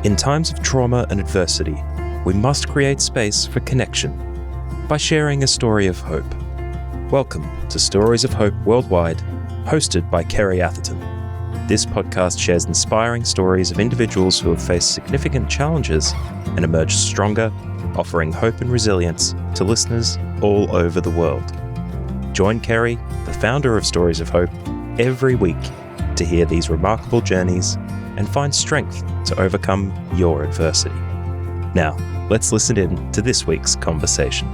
In times of trauma and adversity, we must create space for connection by sharing a story of hope. Welcome to Stories of Hope Worldwide, hosted by Kerry Atherton. This podcast shares inspiring stories of individuals who have faced significant challenges and emerged stronger, offering hope and resilience to listeners all over the world. Join Kerry, the founder of Stories of Hope, every week to hear these remarkable journeys and find strength to overcome your adversity. Now, let's listen in to this week's conversation.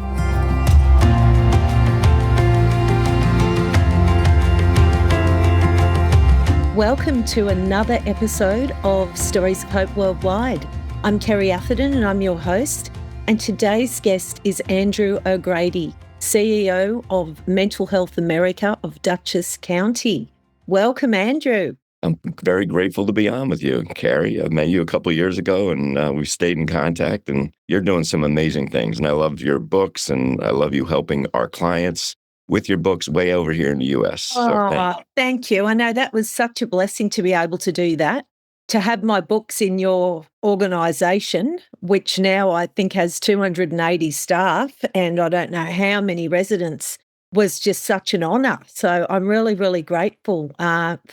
Welcome to another episode of Stories of Hope Worldwide. I'm Kerry Atherton and I'm your host. And today's guest is Andrew O'Grady, CEO of Mental Health America of Dutchess County. Welcome, Andrew. I'm very grateful to be on with you, Kerry. I met you a couple of years ago, and we've stayed in contact, and you're doing some amazing things. And I love your books, and I love you helping our clients with your books way over here in the U.S. So thank you. I know that was such a blessing to be able to do that, to have my books in your organisation, which now I think has 280 staff, and I don't know how many residents, was just such an honour. So I'm really, really grateful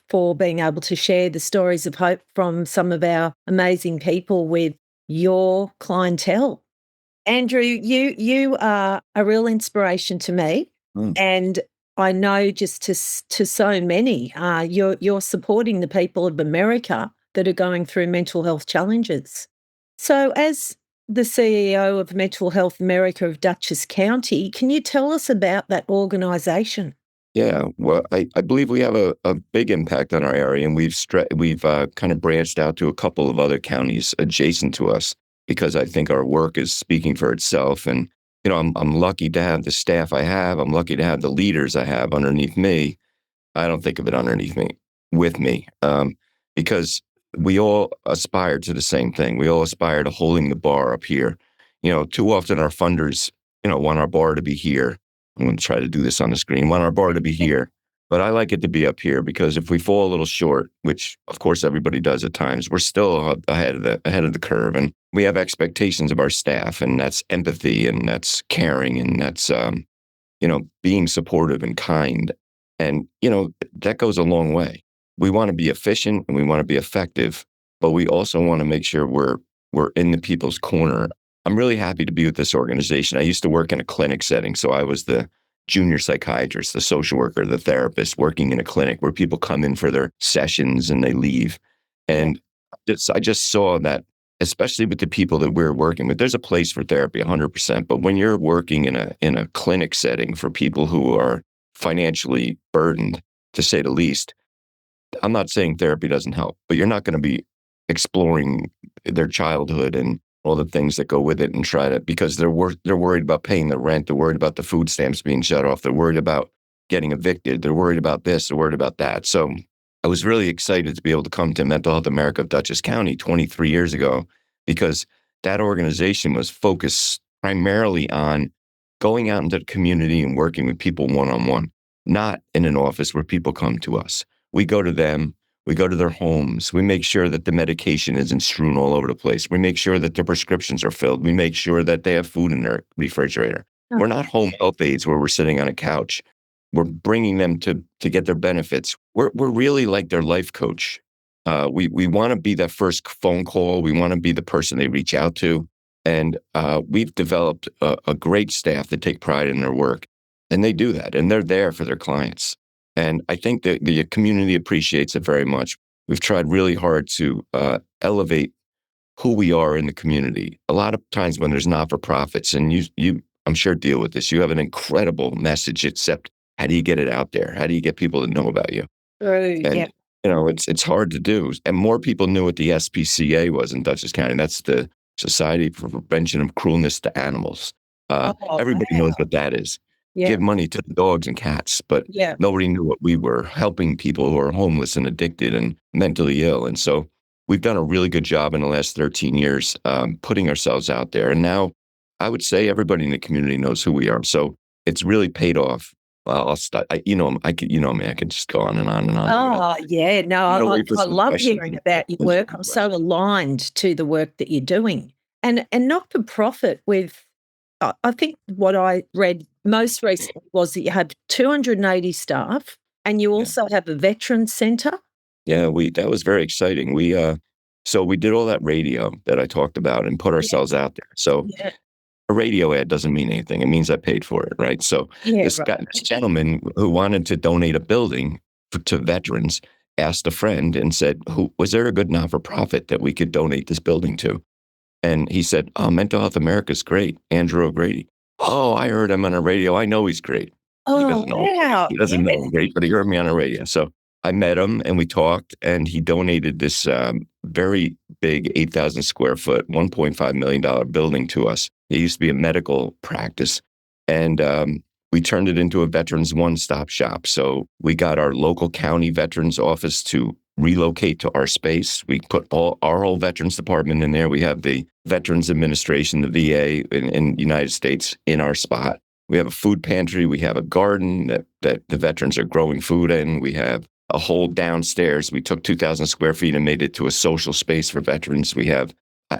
for being able to share the stories of hope from some of our amazing people with your clientele. Andrew, you are a real inspiration to me, and I know just to so many. You're supporting the people of America that are going through mental health challenges. So as the CEO of Mental Health America of Dutchess County, can you tell us about that organisation? Yeah, well, I believe we have a big impact on our area, and we've kind of branched out to a couple of other counties adjacent to us because I think our work is speaking for itself. And you know, I'm lucky to have the staff I have. I'm lucky to have the leaders I have underneath me. I don't think of it underneath me, with me, because we all aspire to the same thing. We all aspire to holding the bar up here. You know, too often our funders, want our bar to be here. I'm going to try to do this on the screen. Want our bar to be here, but I like it to be up here because if we fall a little short, which of course everybody does at times, we're still ahead of the curve, and we have expectations of our staff, and that's empathy, and that's caring, and that's being supportive and kind, and that goes a long way. We want to be efficient and we want to be effective, but we also want to make sure we're in the people's corner. I'm really happy to be with this organization. I used to work in a clinic setting, so I was the junior psychiatrist, the social worker, the therapist working in a clinic where people come in for their sessions and they leave. And I just saw that, especially with the people that we're working with, there's a place for therapy 100%. But when you're working in a clinic setting for people who are financially burdened, to say the least, I'm not saying therapy doesn't help, but you're not going to be exploring their childhood and all the things that go with it and try to, because they're worried about paying the rent. They're worried about the food stamps being shut off. They're worried about getting evicted. They're worried about this. They're worried about that. So I was really excited to be able to come to Mental Health America of Dutchess County 23 years ago, because that organization was focused primarily on going out into the community and working with people one-on-one, not in an office where people come to us. We go to them, we go to their homes, we make sure that the medication isn't strewn all over the place. We make sure that their prescriptions are filled. We make sure that they have food in their refrigerator. We're not home health aides where we're sitting on a couch. We're bringing them to get their benefits. We're really like their life coach. We want to be that first phone call. We want to be the person they reach out to. And we've developed a great staff that take pride in their work. And they do that. And they're there for their clients. And I think that the community appreciates it very much. We've tried really hard to elevate who we are in the community. A lot of times when there's not-for-profits, and you I'm sure deal with this, you have an incredible message, except how do you get it out there? How do you get people to know about you? And, it's hard to do. And more people knew what the SPCA was in Dutchess County. That's the Society for Prevention of Cruelness to Animals. Everybody knows what that is. Give money to the dogs and cats, but nobody knew what we were, helping people who are homeless and addicted and mentally ill. And so we've done a really good job in the last 13 years putting ourselves out there. And now I would say everybody in the community knows who we are. So it's really paid off. Well, I'll stop. I could, me, I could just go on and on and on. Oh, yeah. No, I'm gonna wait for I some love questions. hearing about your work. I'm so aligned to the work that you're doing. And not for profit with, I think what I read most recently was that you have 280 staff and you also have a veterans centre. Yeah, that was very exciting. So we did all that radio that I talked about and put ourselves out there. So Yeah. a radio ad doesn't mean anything. It means I paid for it, right? So Yeah, this right. gentleman who wanted to donate a building to veterans asked a friend and said, "Who was there a good not-for-profit that we could donate this building to?" And he said, "Oh, Mental Health America's great. Andrew O'Grady." "Oh, I heard him on the radio. I know he's great." He Oh, doesn't know. wow. He doesn't know Yeah. him great, but he heard me on the radio. So I met him and we talked, and he donated this very big 8,000 square foot, $1.5 million building to us. It used to be a medical practice. And we turned it into a veterans one-stop shop. So we got our local county veterans office to relocate to our space. We put our whole veterans department in there. We have the Veterans Administration, the VA in the United States in our spot. We have a food pantry. We have a garden that the veterans are growing food in. We have a whole downstairs. We took 2,000 square feet and made it to a social space for veterans. We have,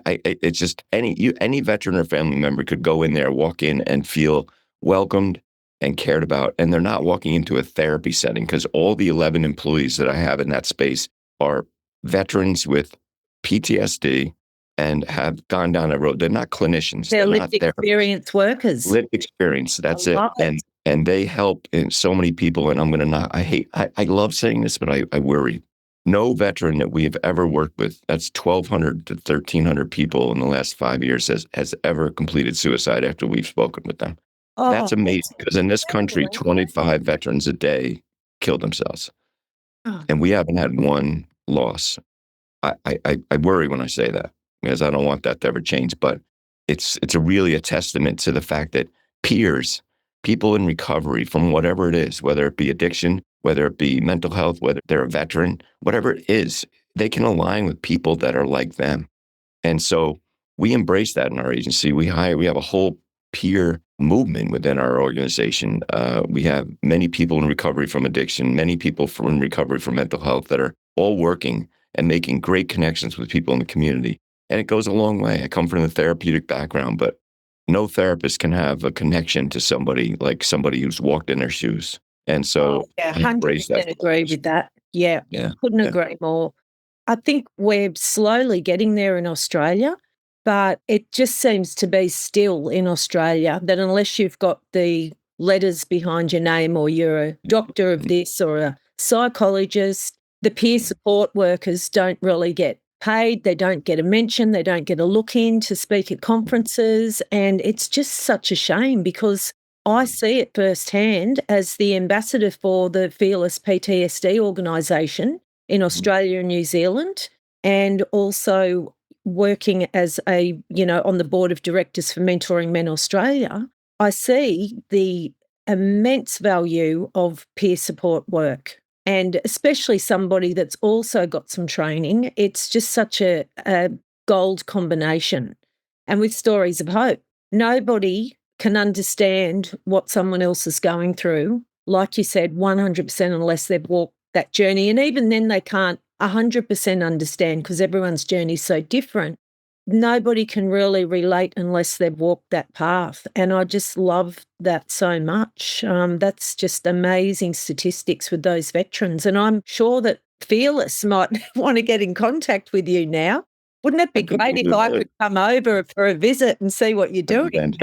it's just any veteran or family member could go in there, walk in and feel welcomed and cared about. And they're not walking into a therapy setting because all the 11 employees that I have in that space are veterans with PTSD and have gone down that road. They're not clinicians. They're not lived experience workers. lived experience. That's I it. love it. And they help in so many people. And I'm going to not, I love saying this, but I worry. No veteran that we have ever worked with, that's 1,200 to 1,300 people in the last 5 years has ever completed suicide after we've spoken with them. Oh, That's amazing because in this country, incredible. 25 veterans a day kill themselves. Oh, And we haven't had one loss. I worry when I say that because I don't want that to ever change. But it's really a testament to the fact that peers, people in recovery from whatever it is, whether it be addiction, whether it be mental health, whether they're a veteran, whatever it is, they can align with people that are like them. And so we embrace that in our agency. We have a whole peer movement within our organization. We have many people in recovery from addiction, many people in recovery from mental health that are all working and making great connections with people in the community. And it goes a long way. I come from the therapeutic background, but no therapist can have a connection to somebody like somebody who's walked in their shoes. And so yeah, I embrace 100% that. agree with that. Yeah, Yeah. couldn't agree more. I think we're slowly getting there in Australia, but it just seems to be still in Australia that unless you've got the letters behind your name or you're a doctor of this or a psychologist, the peer support workers don't really get paid. They don't get a mention. They don't get a look in to speak at conferences. And it's just such a shame because I see it firsthand as the ambassador for the Fearless PTSD organisation in Australia and New Zealand, and also working as on the board of directors for Mentoring Men Australia. I see the immense value of peer support work, and especially somebody that's also got some training. It's just such a gold combination. And with stories of hope, nobody can understand what someone else is going through, like you said, 100% unless they've walked that journey. And even then they can't 100% understand because everyone's journey is so different. Nobody can really relate unless they've walked that path. And I just love that so much. That's just amazing statistics with those veterans. And I'm sure that Fearless might want to get in contact with you now. Wouldn't it be great if I could come over for a visit and see what you're doing?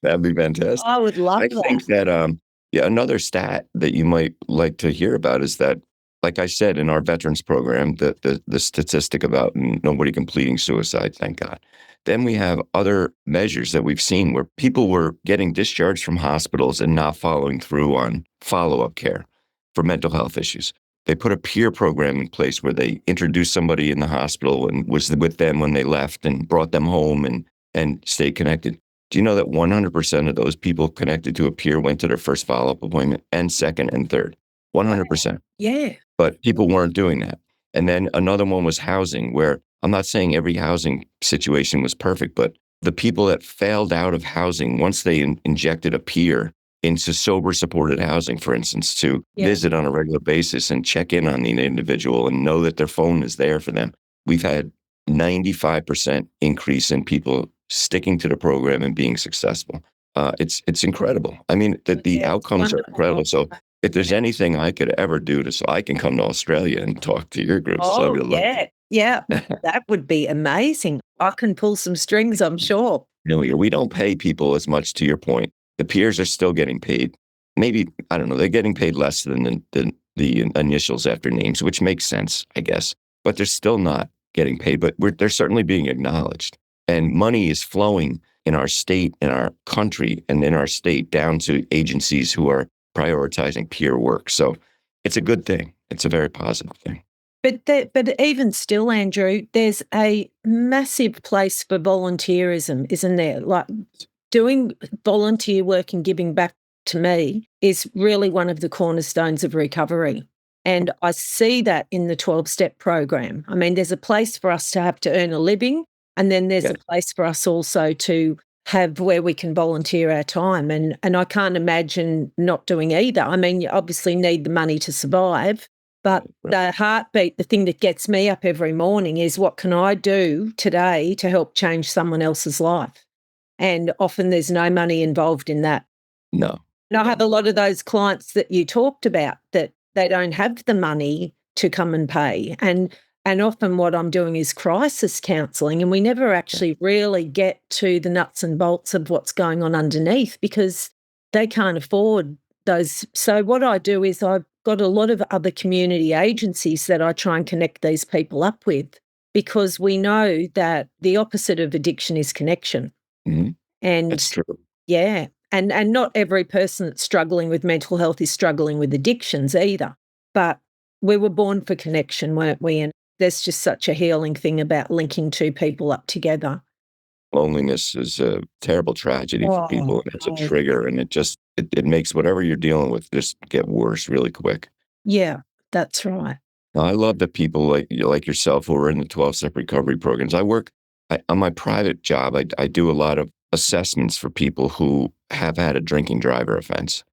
That'd be fantastic. I would love I that. think that another stat that you might like to hear about is that, like I said, in our veterans program, the statistic about nobody completing suicide, thank God. Then we have other measures that we've seen where people were getting discharged from hospitals and not following through on follow-up care for mental health issues. They put a peer program in place where they introduced somebody in the hospital and was with them when they left and brought them home and stayed connected. Do you know that 100% of those people connected to a peer went to their first follow-up appointment and second and third? 100%. Yeah. But people weren't doing that. And then another one was housing, where I'm not saying every housing situation was perfect, but the people that failed out of housing, once they injected a peer into sober supported housing, for instance, to visit on a regular basis and check in on the individual and know that their phone is there for them. We've had 95% increase in people sticking to the program and being successful. It's incredible. I mean, the outcomes are incredible. So if there's anything I could ever do so I can come to Australia and talk to your groups. Oh, yeah. That would be amazing. I can pull some strings, I'm sure. We don't pay people as much, to your point. The peers are still getting paid. Maybe, I don't know, they're getting paid less than the initials after names, which makes sense, I guess. But they're still not getting paid, but they're certainly being acknowledged. And money is flowing in our state, in our country, and in our state down to agencies who are prioritizing peer work. So it's a good thing. It's a very positive thing. But even still, Andrew, there's a massive place for volunteerism, isn't there? Like doing volunteer work and giving back, to me, is really one of the cornerstones of recovery. And I see that in the 12-step program. I mean, there's a place for us to have to earn a living, and then there's a place for us also to have where we can volunteer our time. And I can't imagine not doing either. I mean, you obviously need the money to survive, but the heartbeat, the thing that gets me up every morning is, what can I do today to help change someone else's life? And often there's no money involved in that. No. And I have a lot of those clients that you talked about that they don't have the money to come and pay. And often what I'm doing is crisis counselling, and we never actually really get to the nuts and bolts of what's going on underneath because they can't afford those. So what I do is I've got a lot of other community agencies that I try and connect these people up with, because we know that the opposite of addiction is connection. Mm-hmm. And that's true. Yeah. And not every person that's struggling with mental health is struggling with addictions either. But we were born for connection, weren't we? And there's just such a healing thing about linking two people up together. Loneliness is a terrible tragedy for people, and it's a trigger, and it makes whatever you're dealing with just get worse really quick. Yeah, that's right. Now, I love that people like yourself who are in the 12-step recovery programs. On my private job, I do a lot of assessments for people who have had a drinking driver offense.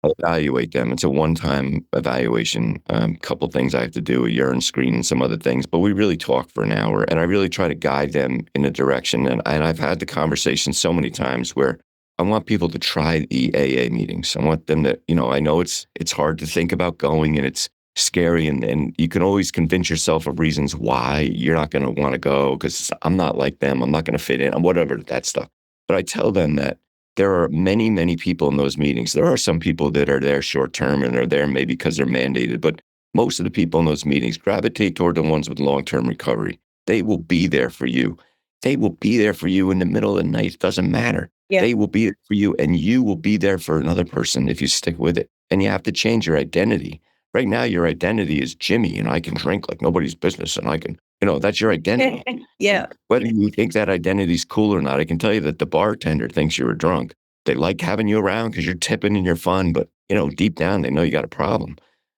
I evaluate them. It's a one-time evaluation. Couple things I have to do, a urine screen and some other things, but we really talk for an hour, and I really try to guide them in a direction. And I've had the conversation so many times where I want people to try the AA meetings. I want them to, I know it's hard to think about going, and it's scary, and you can always convince yourself of reasons why you're not going to want to go, because I'm not like them, I'm not going to fit in, whatever, that stuff. But I tell them that there are many, many people in those meetings. There are some people that are there short term and are there maybe because they're mandated, but most of the people in those meetings gravitate toward the ones with long-term recovery. They will be there for you. They will be there for you in the middle of the night. It doesn't matter. Yeah. They will be there for you, and you will be there for another person if you stick with it. And you have to change your identity. Right now, your identity is Jimmy, and I can drink like nobody's business, and I can, that's your identity. Yeah. Whether you think that identity's cool or not, I can tell you that the bartender thinks you were drunk. They like having you around because you're tipping and you're fun, but, deep down, they know you got a problem.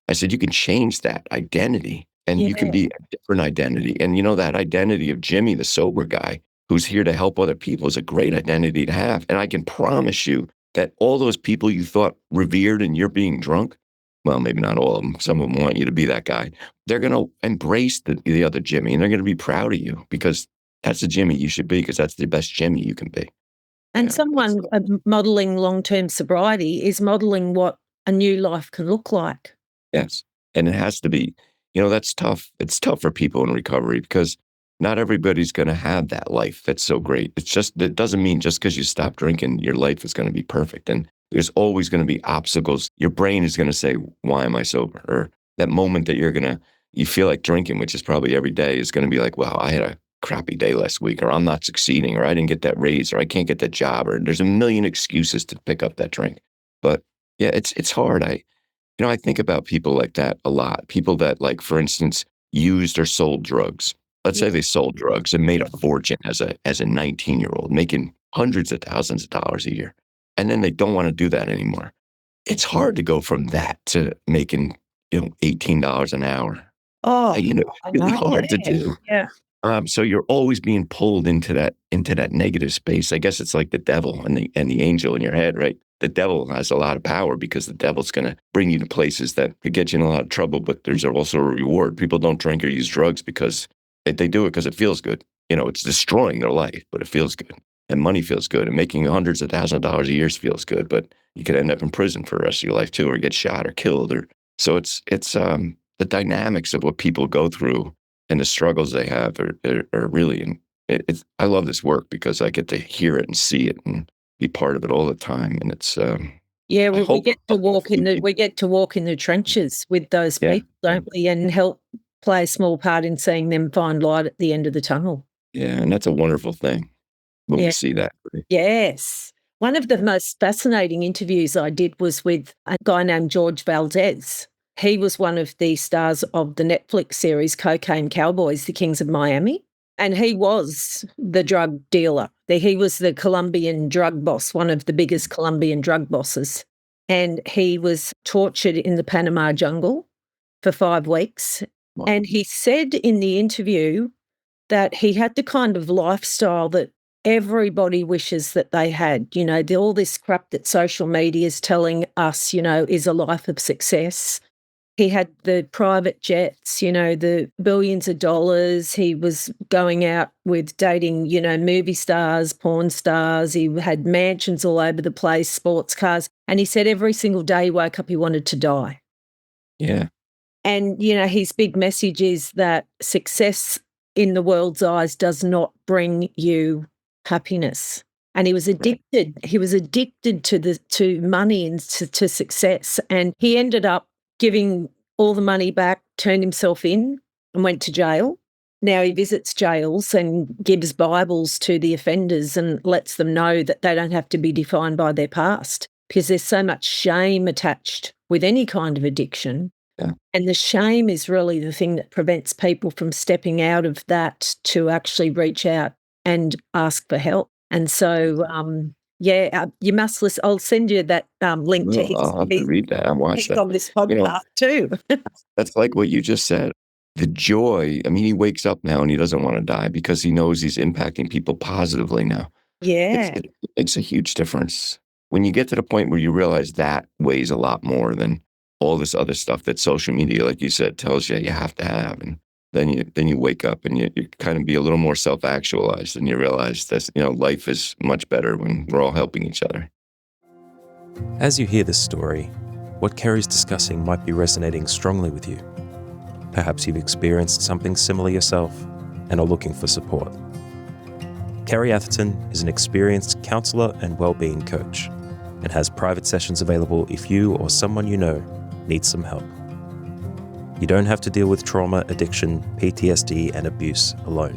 I said, you can change that identity, and you can be a different identity. And, that identity of Jimmy, the sober guy, who's here to help other people, is a great identity to have. And I can promise you that all those people you thought revered and you're being drunk, well, maybe not all of them. Some of them want you to be that guy. They're going to embrace the other Jimmy, and they're going to be proud of you because that's the Jimmy you should be, because that's the best Jimmy you can be. And someone modelling long-term sobriety is modelling what a new life can look like. Yes. And it has to be, that's tough. It's tough for people in recovery because not everybody's going to have that life that's so great. It doesn't mean just because you stop drinking, your life is going to be perfect. And there's always going to be obstacles. Your brain is going to say, why am I sober? Or that moment that you feel like drinking, which is probably every day, is going to be like, wow, I had a crappy day last week, or I'm not succeeding, or I didn't get that raise, or I can't get that job, or there's a million excuses to pick up that drink. But yeah, it's hard. I think about people like that a lot. People that, like, for instance, used or sold drugs. Let's say they sold drugs and made a fortune as a 19-year-old, making hundreds of thousands of dollars a year. And then they don't want to do that anymore. It's hard to go from that to making, $18 an hour. Oh, it's really hard to do. Yeah. So you're always being pulled into that negative space. I guess it's like the devil and the angel in your head, right? The devil has a lot of power because the devil's going to bring you to places that could get you in a lot of trouble, but there's also a reward. People don't drink or use drugs because they do it because it feels good. It's destroying their life, but it feels good. And money feels good. And making hundreds of thousands of dollars a year feels good, but you could end up in prison for the rest of your life too, or get shot or killed. So it's the dynamics of what people go through and the struggles they have are really, I love this work because I get to hear it and see it and be part of it all the time. And it's, Yeah, I well, hope, we get to walk in the trenches with those yeah, people, don't we? And help play a small part in seeing them find light at the end of the tunnel. yeah. And that's a wonderful thing when we Yeah. see that. Yes. One of the most fascinating interviews I did was with a guy named George Valdez. He was one of the stars of the Netflix series Cocaine Cowboys, The Kings of Miami. And he was the drug dealer. He was the Colombian drug boss, one of the biggest Colombian drug bosses. And he was tortured in the Panama jungle for 5 weeks. Wow. And he said in the interview that he had the kind of lifestyle that everybody wishes that they had. All this crap that social media is telling us, is a life of success. He had the private jets, the billions of dollars. He was going out with dating, movie stars, porn stars. He had mansions all over the place, sports cars. And he said every single day he woke up, he wanted to die. Yeah. And, his big message is that success in the world's eyes does not bring you happiness. And he was addicted. He was addicted to money and to success. And he ended up giving all the money back, turned himself in and went to jail. Now he visits jails and gives Bibles to the offenders and lets them know that they don't have to be defined by their past, because there's so much shame attached with any kind of addiction. Yeah. And the shame is really the thing that prevents people from stepping out of that to actually reach out and ask for help. And so, you must listen. I'll send you that link to his. I'll have to read that and watch He's that. on this podcast too. That's like what you just said. The joy. I mean, he wakes up now and he doesn't want to die because he knows he's impacting people positively now. Yeah. It makes a huge difference. When you get to the point where you realize that weighs a lot more than all this other stuff that social media, like you said, tells you have to have. And then you wake up and you kind of be a little more self-actualized and you realize that, life is much better when we're all helping each other. As you hear this story, what Kerry's discussing might be resonating strongly with you. Perhaps you've experienced something similar yourself and are looking for support. Kerry Atherton is an experienced counsellor and wellbeing coach and has private sessions available if you or someone you know needs some help. You don't have to deal with trauma, addiction, PTSD, and abuse alone.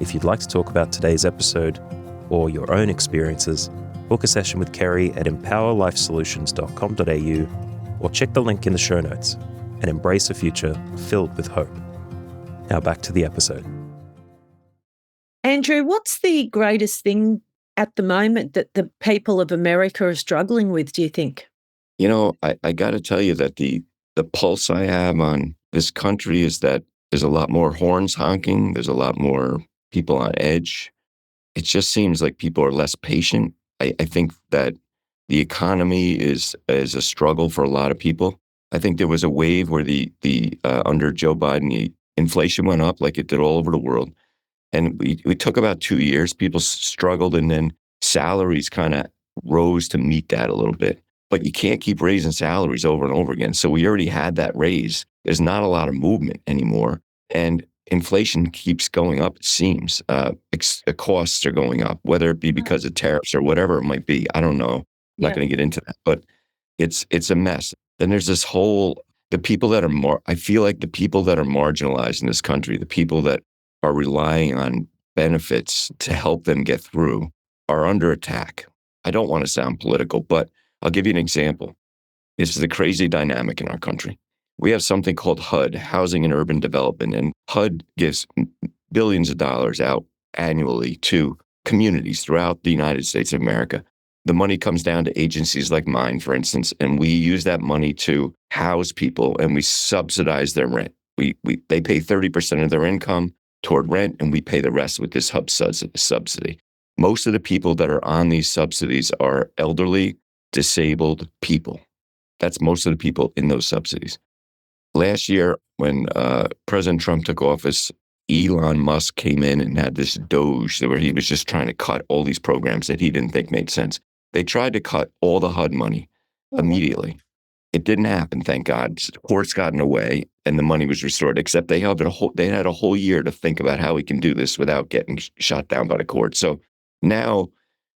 If you'd like to talk about today's episode or your own experiences, book a session with Kerry at empowerlifesolutions.com.au or check the link in the show notes and embrace a future filled with hope. Now back to the episode. Andrew, what's the greatest thing at the moment that the people of America are struggling with, do you think? I got to tell you that the pulse I have on this country is that there's a lot more horns honking. There's a lot more people on edge. It just seems like people are less patient. I think that the economy is a struggle for a lot of people. I think there was a wave where the under Joe Biden, the inflation went up like it did all over the world. And we took about 2 years. People struggled, and then salaries kind of rose to meet that a little bit. But you can't keep raising salaries over and over again. So we already had that raise. There's not a lot of movement anymore. And inflation keeps going up, it seems. Costs are going up, whether it be because of tariffs or whatever it might be. I don't know. I'm not going to get into that. But it's a mess. Then there's this whole, I feel like the people that are marginalized in this country, the people that are relying on benefits to help them get through, are under attack. I don't want to sound political, but I'll give you an example. This is a crazy dynamic in our country. We have something called HUD, Housing and Urban Development, and HUD gives billions of dollars out annually to communities throughout the United States of America. The money comes down to agencies like mine, for instance, and we use that money to house people and we subsidize their rent. They pay 30% of their income. toward rent, and we pay the rest with this hub subsidy. Most of the people that are on these subsidies are elderly, disabled people. That's most of the people in those subsidies. Last year, when President Trump took office, Elon Musk came in and had this Doge where he was just trying to cut all these programs that he didn't think made sense. They tried to cut all the HUD money immediately. It didn't happen, thank God. The courts got in the way and the money was restored, except they had a whole year to think about how we can do this without getting shot down by the court. So now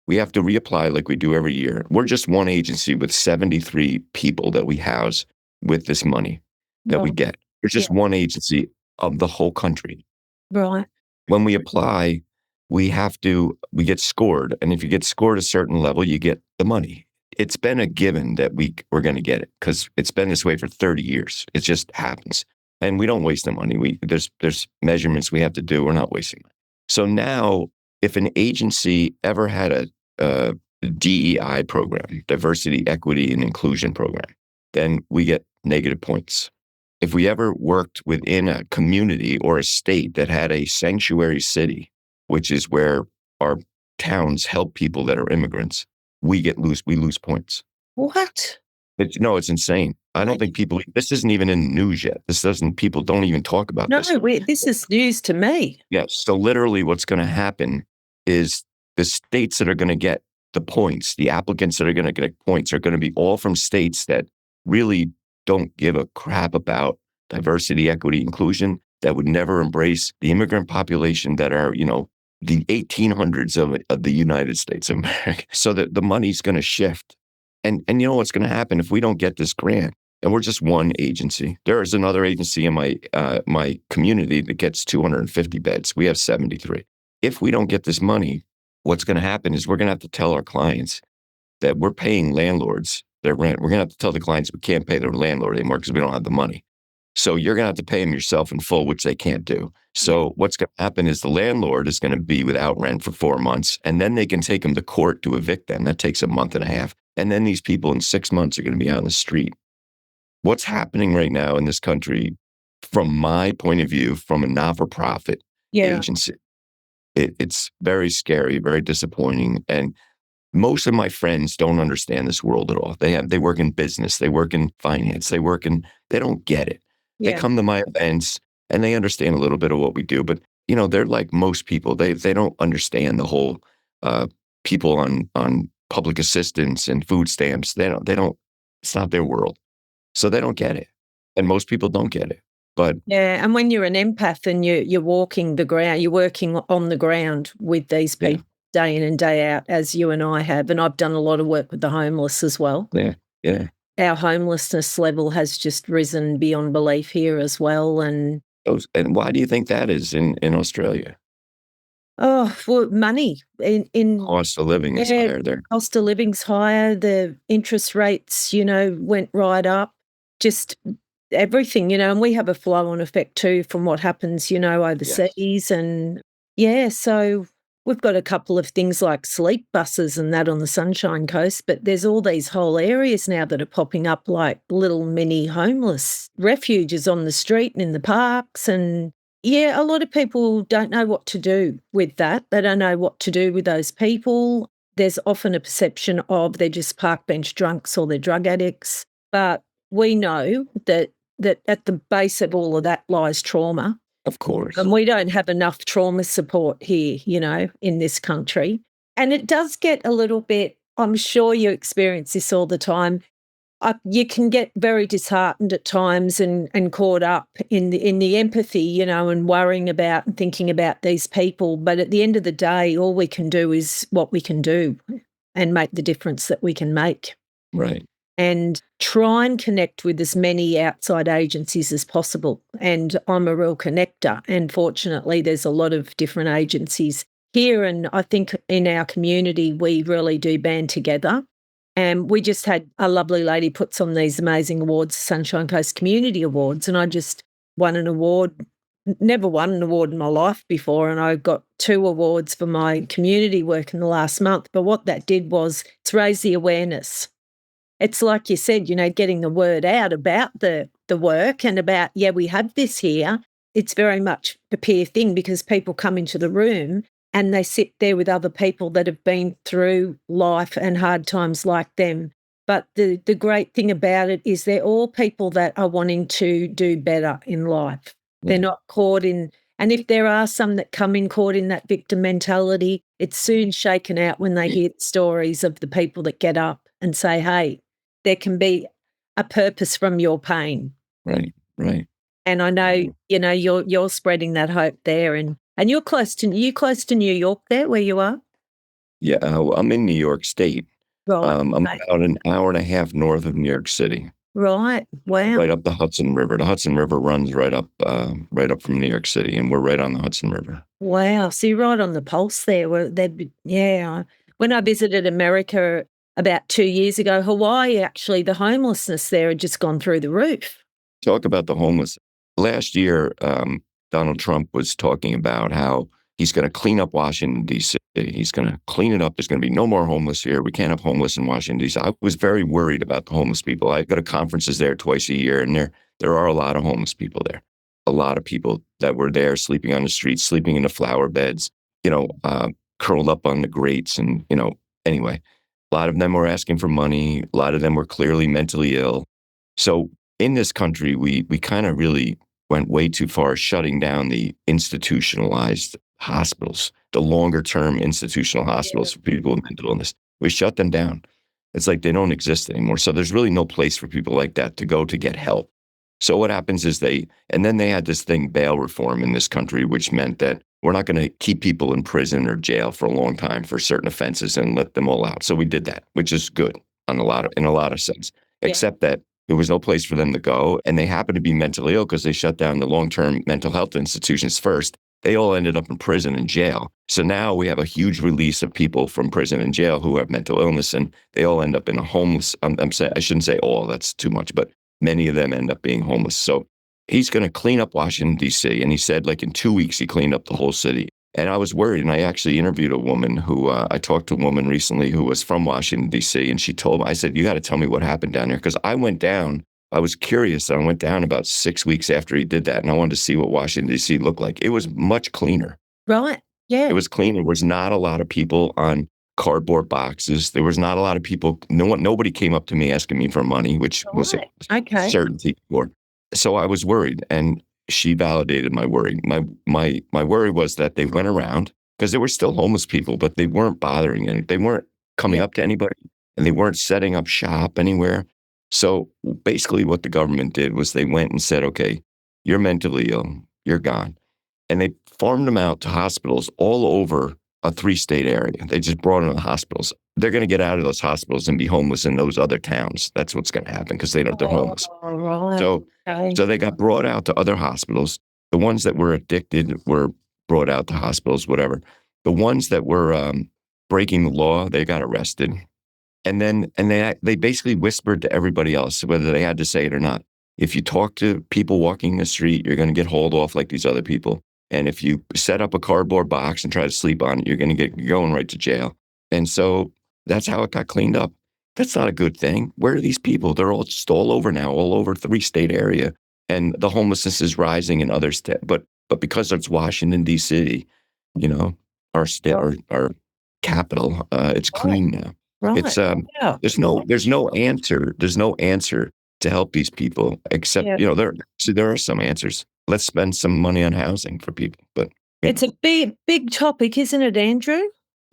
we have to reapply like we do every year. We're just one agency with 73 people that we house with this money that we get. We're just one agency of the whole country. Right. When we apply, we get scored. And if you get scored a certain level, you get the money. It's been a given that we're going to get it because it's been this way for 30 years. It just happens. And we don't waste the money. There's measurements we have to do. We're not wasting money. So now, if an agency ever had a DEI program, diversity, equity, and inclusion program, then we get negative points. If we ever worked within a community or a state that had a sanctuary city, which is where our towns help people that are immigrants, we lose points. What? It's insane. I don't think this isn't even in the news yet. People don't even talk about this. No, this is news to me. Yes. So literally what's going to happen is the states that are going to get the points, the applicants that are going to get points are going to be all from states that really don't give a crap about diversity, equity, inclusion, that would never embrace the immigrant population that are, the 1800s of the United States of America. So that the money's going to shift. And you know what's going to happen if we don't get this grant? And we're just one agency. There is another agency in my community that gets 250 beds. We have 73. If we don't get this money, what's going to happen is we're going to have to tell our clients that we're paying landlords their rent. We're going to have to tell the clients we can't pay their landlord anymore because we don't have the money. So you're going to have to pay them yourself in full, which they can't do. So what's going to happen is the landlord is going to be without rent for 4 months, and then they can take them to court to evict them. That takes a month and a half. And then these people in 6 months are going to be out on the street. What's happening right now in this country, from my point of view, from a not-for-profit agency, it's very scary, very disappointing. And most of my friends don't understand this world at all. They work in business, they work in finance, they don't get it. They come to my events and they understand a little bit of what we do, but they're like most people. They don't understand the whole people on public assistance and food stamps. They don't. It's not their world, so they don't get it, and most people don't get it. But and when you're an empath and you're walking the ground, you're working on the ground with these people day in and day out, as you and I have, and I've done a lot of work with the homeless as well. Yeah. Our homelessness level has just risen beyond belief here as well, and why do you think that is in Australia? Oh, well, money. In Cost of living is higher there. Cost of living's higher. The interest rates, went right up. Just everything, and we have a flow-on effect too from what happens, overseas. Yes. And so we've got a couple of things like sleep buses and that on the Sunshine Coast, but there's all these whole areas now that are popping up like little mini homeless refuges on the street and in the parks. And a lot of people don't know what to do with that. They don't know what to do with those people. There's often a perception of they're just park bench drunks or they're drug addicts. But we know that at the base of all of that lies trauma. Of course. And we don't have enough trauma support here, in this country. And it does get a little bit, I'm sure you experience this all the time. You can get very disheartened at times and caught up in the empathy, and worrying about and thinking about these people. But at the end of the day, all we can do is what we can do and make the difference that we can make. Right. And try and connect with as many outside agencies as possible. And I'm a real connector. And fortunately, there's a lot of different agencies here. And I think in our community, we really do band together. And we just had a lovely lady puts on these amazing awards, Sunshine Coast Community Awards. And I just won an award, never won an award in my life before. And I got 2 awards for my community work in the last month. But what that did was it's raise the awareness. It's like you said, getting the word out about the work and about, we have this here. it's very much a peer thing because people come into the room and they sit there with other people that have been through life and hard times like them. But the great thing about it is they're all people that are wanting to do better in life. They're not caught in, and if there are some that come in caught in that victim mentality, it's soon shaken out when they hear stories of the people that get up and say, hey, there can be a purpose from your pain. Right. And I know, you're spreading that hope there, and you're close to New York there where you are? Yeah, I'm in New York State. Right. I'm about an hour and a half north of New York City, Right. Wow. right up the Hudson River. The Hudson River runs right up from New York City, and we're right on the Hudson River. Wow. So you're right on the pulse there. When I visited America about 2 years ago, Hawaii, actually, the homelessness there had just gone through the roof. Talk about the homeless. Last year, Donald Trump was talking about how he's going to clean up Washington, D.C. He's going to clean it up. There's going to be no more homeless here. We can't have homeless in Washington, D.C. I was very worried about the homeless people. I go to conferences there twice a year, and there are a lot of homeless people there. A lot of people that were there sleeping on the streets, sleeping in the flower beds, curled up on the grates. And, anyway, a lot of them were asking for money. A lot of them were clearly mentally ill. So in this country, we kind of really went way too far shutting down the institutionalized hospitals, the longer-term institutional hospitals for people with mental illness. We shut them down. It's like they don't exist anymore. So there's really no place for people like that to go to get help. So what happens is and then they had this thing, bail reform in this country, which meant that we're not going to keep people in prison or jail for a long time for certain offenses and let them all out. So we did that, which is good in a lot of sense, except that there was no place for them to go. And they happened to be mentally ill because they shut down the long-term mental health institutions first. They all ended up in prison and jail. So now we have a huge release of people from prison and jail who have mental illness, and they all end up in a homeless. I'm saying, I shouldn't say all, that's too much, but many of them end up being homeless. So he's going to clean up Washington, D.C. And he said, like, in 2 weeks, he cleaned up the whole city. And I was worried. And I actually interviewed a woman I talked to a woman recently who was from Washington, D.C. And she told me, I said, you got to tell me what happened down there. Because I went down. I was curious. I went down about 6 weeks after he did that. And I wanted to see what Washington, D.C. looked like. It was much cleaner. Right. Yeah. It was cleaner. There was not a lot of people on cardboard boxes. There was not a lot of people. Nobody came up to me asking me for money, which was a certainty before. So I was worried, and she validated my worry. My worry was that they went around because there were still homeless people, but they weren't bothering any. They weren't coming up to anybody, and they weren't setting up shop anywhere. So basically, what the government did was they went and said, "Okay, you're mentally ill. You're gone," and they farmed them out to hospitals all over a 3-state area. They just brought them to the hospitals. They're going to get out of those hospitals and be homeless in those other towns. That's what's going to happen because they're homeless. Right. So they got brought out to other hospitals. The ones that were addicted were brought out to hospitals, whatever. The ones that were breaking the law, they got arrested. And then they basically whispered to everybody else, whether they had to say it or not. If you talk to people walking the street, you're going to get hauled off like these other people. And if you set up a cardboard box and try to sleep on it, you're going right to jail. And so that's how it got cleaned up. That's not a good thing. Where are these people? They're all just all over now, all over 3-state area. And the homelessness is rising in other states. But because it's Washington, D.C., our state, our capital, it's clean now. Right. It's there's no answer. There's no answer to help these people except, there are some answers. Let's spend some money on housing for people. But it's a big topic, isn't it, Andrew?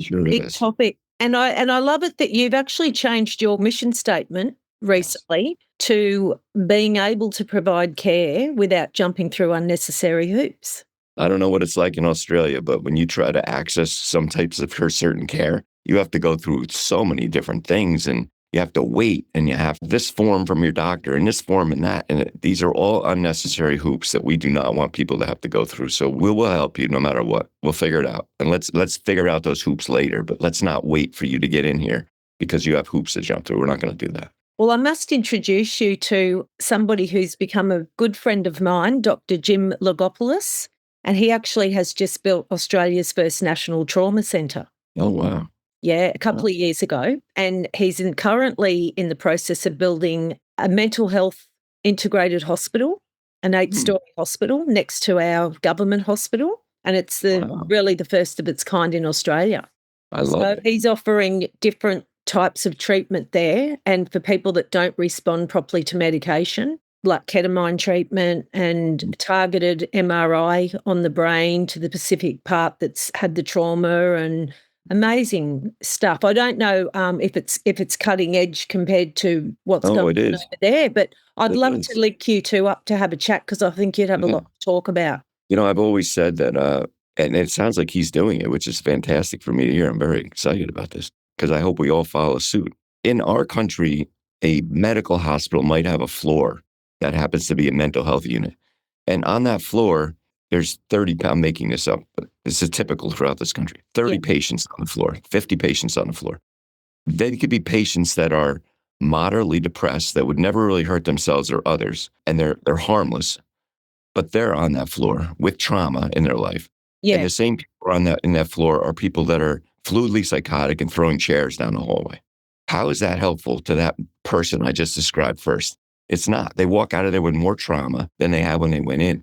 Sure big is. Topic. And I love it that you've actually changed your mission statement recently to being able to provide care without jumping through unnecessary hoops. I don't know what it's like in Australia, but when you try to access some types of certain care, you have to go through so many different things, and you have to wait, and you have this form from your doctor and this form and that. And these are all unnecessary hoops that we do not want people to have to go through. So we will help you no matter what. We'll figure it out. And let's figure out those hoops later, but let's not wait for you to get in here because you have hoops to jump through. We're not going to do that. Well, I must introduce you to somebody who's become a good friend of mine, Dr. Jim Logopoulos, and he actually has just built Australia's first national trauma centre. Oh, wow. Yeah, a couple of years ago. And he's currently in the process of building a mental health integrated hospital an 8-story hospital next to our government hospital, and it's really the first of its kind in Australia. I love it. He's offering different types of treatment there, and for people that don't respond properly to medication, like ketamine treatment and targeted MRI on the brain to the specific part that's had the trauma, and amazing stuff. I don't know if it's cutting edge compared to what's going it on is. over there, but I'd It love is. to link you two up to have a chat, because I think you'd have a lot to talk about. I've always said that, and it sounds like he's doing it, which is fantastic for me to hear. I'm very excited about this because I hope we all follow suit. In our country, a medical hospital might have a floor that happens to be a mental health unit. And on that floor, there's 30, I'm making this up, but this is typical throughout this country, 30 patients on the floor, 50 patients on the floor. They could be patients that are moderately depressed that would never really hurt themselves or others, and they're harmless, but they're on that floor with trauma in their life. And the same people in that floor are people that are fluidly psychotic and throwing chairs down the hallway. How is that helpful to that person I just described first? It's not. They walk out of there with more trauma than they had when they went in.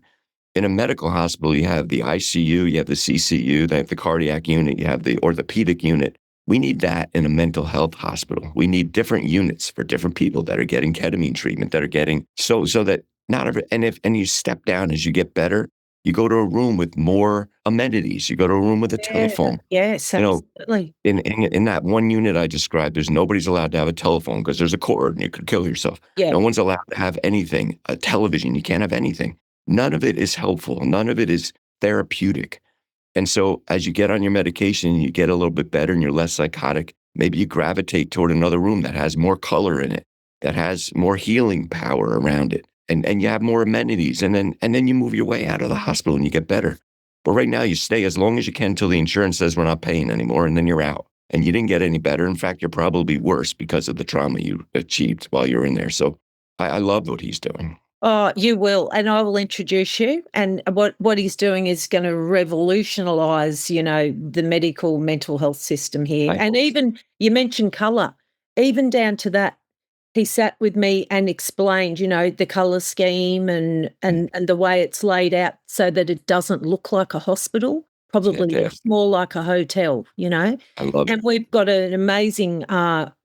In a medical hospital, you have the ICU, you have the CCU, they have the cardiac unit, you have the orthopedic unit. We need that in a mental health hospital. We need different units for different people that are getting ketamine treatment, that are getting so that not every, and you step down as you get better. You go to a room with more amenities. You go to a room with a telephone. Yes, absolutely. In that one unit I described, nobody's allowed to have a telephone because there's a cord and you could kill yourself. Yeah. No one's allowed to have anything, a television. You can't have anything. None of it is helpful. None of it is therapeutic. And so as you get on your medication, you get a little bit better and you're less psychotic, maybe you gravitate toward another room that has more color in it, that has more healing power around it. And you have more amenities, and then you move your way out of the hospital and you get better. But right now you stay as long as you can until the insurance says we're not paying anymore, and then you're out. And you didn't get any better. In fact, you're probably worse because of the trauma you achieved while you're in there. So I love what he's doing. Oh, you will, and I will introduce you. And what he's doing is going to revolutionise, the medical mental health system here. And even you mentioned colour, even down to that. He sat with me and explained, the colour scheme and the way it's laid out so that it doesn't look like a hospital, probably looks more like a hotel, I love it. And we've got an amazing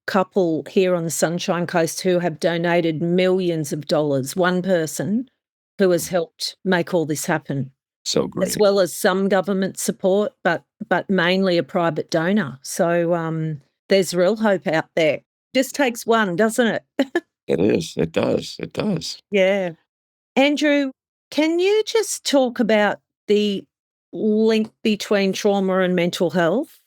couple here on the Sunshine Coast who have donated millions of dollars, one person who has helped make all this happen. So great. As well as some government support, but mainly a private donor. So there's real hope out there. Just takes one, doesn't it? It is. It does. It does. Yeah. Andrew, can you just talk about the link between trauma and mental health?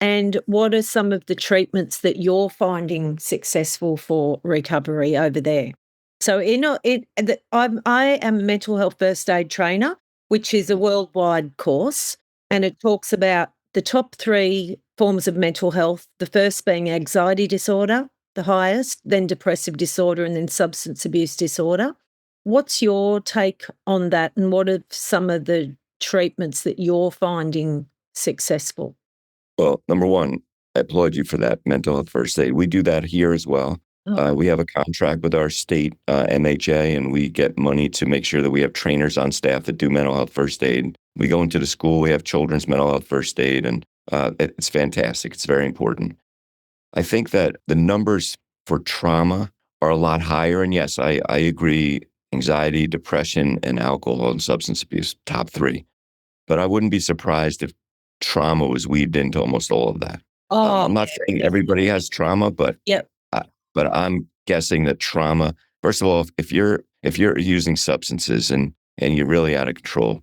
And what are some of the treatments that you're finding successful for recovery over there? So I am a mental health first aid trainer, which is a worldwide course, and it talks about the top 3 forms of mental health, the first being anxiety disorder, the highest, then depressive disorder, and then substance abuse disorder. What's your take on that, and what are some of the treatments that you're finding successful? Well, number one, I applaud you for that mental health first aid. We do that here as well. We have a contract with our state MHA, and we get money to make sure that we have trainers on staff that do mental health first aid. We go into the school, we have children's mental health first aid, and it's fantastic. It's very important. I think that the numbers for trauma are a lot higher. And yes, I agree, anxiety, depression, and alcohol and substance abuse, top 3. But I wouldn't be surprised if trauma was weaved into almost all of that. I'm not saying everybody has trauma, but but I'm guessing that trauma, first of all, if you're using substances and you're really out of control,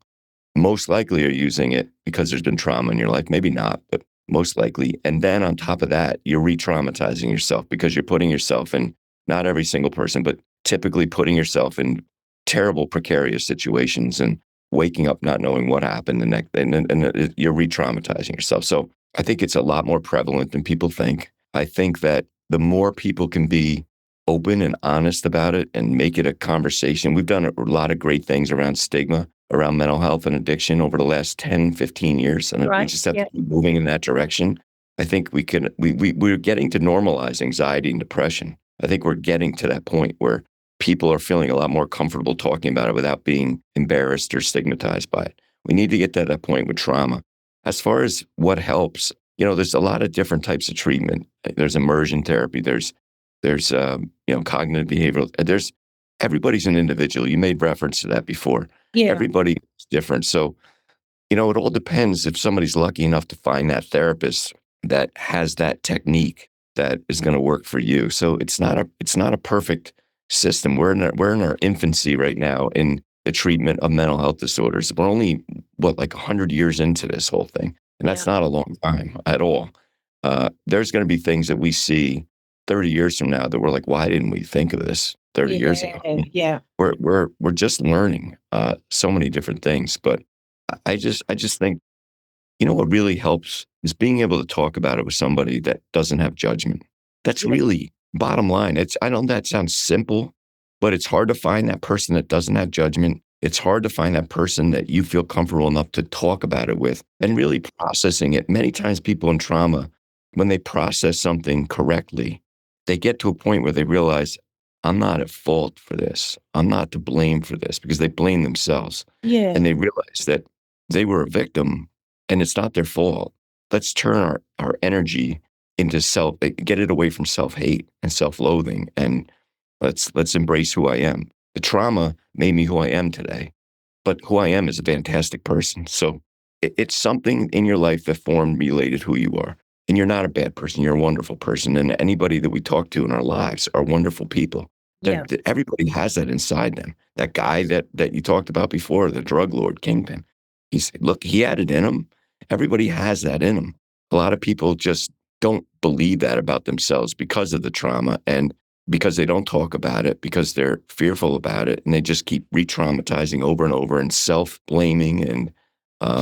most likely you're using it because there's been trauma in your life. Maybe not, but most likely. And then on top of that, you're re-traumatizing yourself because you're putting yourself in, not every single person, but typically putting yourself in terrible, precarious situations and waking up not knowing what happened the next, and you're re-traumatizing yourself. So I think it's a lot more prevalent than people think. I think that the more people can be open and honest about it and make it a conversation. We've done a lot of great things around stigma, around mental health and addiction over the last 10, 15 years. And we just have to keep moving in that direction. I think we're getting to normalize anxiety and depression. I think we're getting to that point where people are feeling a lot more comfortable talking about it without being embarrassed or stigmatized by it. We need to get to that point with trauma. As far as what helps, there's a lot of different types of treatment. There's immersion therapy. There's cognitive behavioral. Everybody's an individual. You made reference to that before. Yeah. Everybody's different. So, it all depends if somebody's lucky enough to find that therapist that has that technique that is going to work for you. So it's not a perfect system. We're in our infancy right now in the treatment of mental health disorders. We're only like 100 years into this whole thing, and that's not a long time at all. There's going to be things that we see 30 years from now that we're like, why didn't we think of this 30 years ago? Yeah. We're just learning so many different things, but I just think, what really helps is being able to talk about it with somebody that doesn't have judgment. That's really bottom line. I know that sounds simple, but it's hard to find that person that doesn't have judgment. It's hard to find that person that you feel comfortable enough to talk about it with and really processing it. Many times people in trauma, when they process something correctly, they get to a point where they realize, I'm not at fault for this. I'm not to blame for this, because they blame themselves. Yeah. And they realize that they were a victim and it's not their fault. Let's turn our energy into get it away from self-hate and self-loathing, and let's embrace who I am. The trauma made me who I am today, but who I am is a fantastic person. So it's something in your life that formulated who you are. And you're not a bad person. You're a wonderful person. And anybody that we talk to in our lives are wonderful people. That everybody has that inside them. That guy that you talked about before, the drug lord kingpin, he had it in him. Everybody has that in them. A lot of people just don't believe that about themselves because of the trauma and because they don't talk about it, because they're fearful about it, and they just keep re-traumatizing over and over and self-blaming and